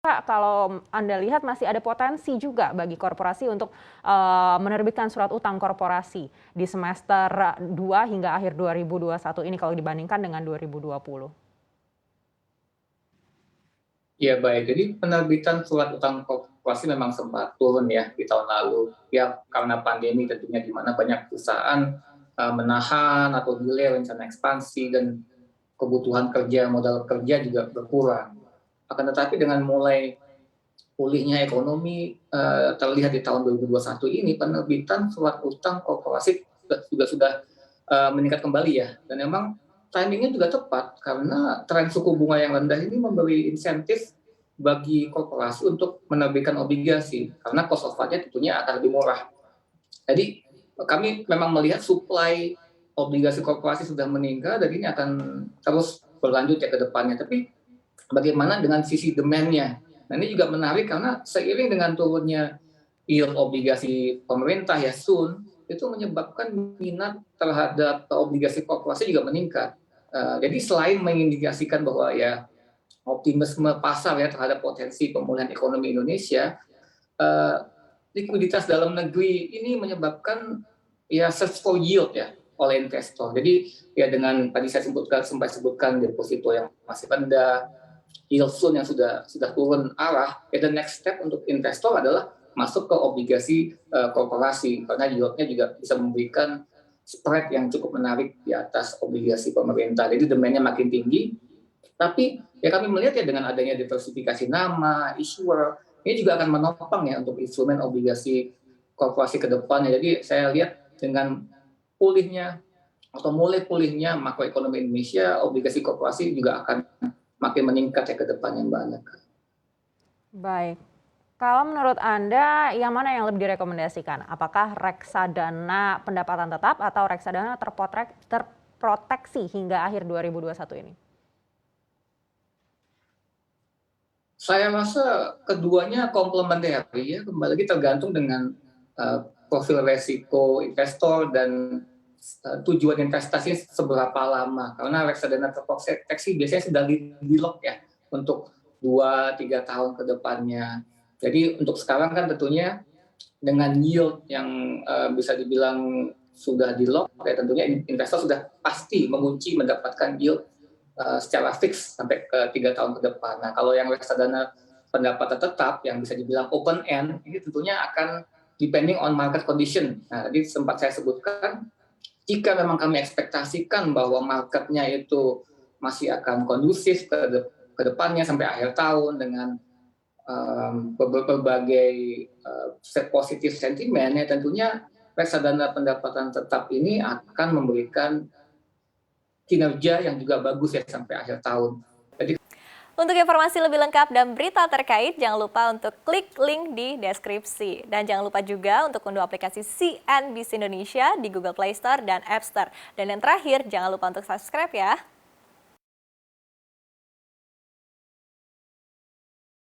Pak, kalau Anda lihat masih ada potensi juga bagi korporasi untuk menerbitkan surat utang korporasi di semester 2 hingga akhir 2021 ini kalau dibandingkan dengan 2020. Ya baik, jadi penerbitan surat utang korporasi memang sempat turun ya di tahun lalu. Ya karena pandemi tentunya di mana banyak perusahaan menahan atau delay rencana ekspansi dan kebutuhan kerja, modal kerja juga berkurang. Akan tetapi dengan mulai pulihnya ekonomi terlihat di tahun 2021 ini, penerbitan surat utang korporasi juga sudah meningkat kembali ya. Dan memang timingnya juga tepat karena tren suku bunga yang rendah ini memberi insentif bagi korporasi untuk menerbitkan obligasi karena cost of fundnya tentunya akan lebih murah. Jadi kami memang melihat supply obligasi korporasi sudah meningkat dan ini akan terus berlanjut ya ke depannya. Tapi bagaimana dengan sisi demand-nya? Nah ini juga menarik karena seiring dengan turunnya yield obligasi pemerintah ya itu menyebabkan minat terhadap obligasi korporasi juga meningkat. Jadi selain mengindikasikan bahwa ya optimisme pasar ya terhadap potensi pemulihan ekonomi Indonesia, eh, likuiditas dalam negeri ini menyebabkan ya search for yield ya oleh investor. Jadi ya dengan tadi saya sempat sebutkan deposito yang masih rendah, yield yang sudah turun arah, ya the next step untuk investor adalah masuk ke obligasi korporasi karena yieldnya juga bisa memberikan spread yang cukup menarik di atas obligasi pemerintah. Jadi demand-nya makin tinggi, tapi ya kami melihat ya dengan adanya diversifikasi nama, issuer, ini juga akan menopang ya untuk instrumen obligasi korporasi ke depannya. Jadi saya lihat dengan pulihnya atau mulai pulihnya makroekonomi Indonesia, obligasi korporasi juga akan makin meningkat ya ke depannya Mbak Ana. Baik. Kalau menurut Anda, yang mana yang lebih direkomendasikan? Apakah reksadana pendapatan tetap atau reksadana terproteksi hingga akhir 2021 ini? Saya rasa keduanya komplementer ya, kembali lagi tergantung dengan profil resiko investor dan tujuan investasi seberapa lama. Karena reksadana terproteksi biasanya sudah di lock ya untuk 2-3 tahun ke depannya. Jadi untuk sekarang kan tentunya dengan yield yang bisa dibilang sudah di lock, ya tentunya investor sudah pasti mengunci mendapatkan yield secara fix sampai ke 3 tahun ke depan. Nah kalau yang reksadana pendapatan tetap yang bisa dibilang open end, ini tentunya akan depending on market condition. Nah tadi sempat saya sebutkan, jika memang kami ekspektasikan bahwa marketnya itu masih akan kondusif ke depannya sampai akhir tahun dengan berbagai positif sentimen, ya tentunya reksadana pendapatan tetap ini akan memberikan kinerja yang juga bagus ya sampai akhir tahun. Jadi, untuk informasi lebih lengkap dan berita terkait, jangan lupa untuk klik link di deskripsi. Dan jangan lupa juga untuk unduh aplikasi CNBC Indonesia di Google Play Store dan App Store. Dan yang terakhir, jangan lupa untuk subscribe ya.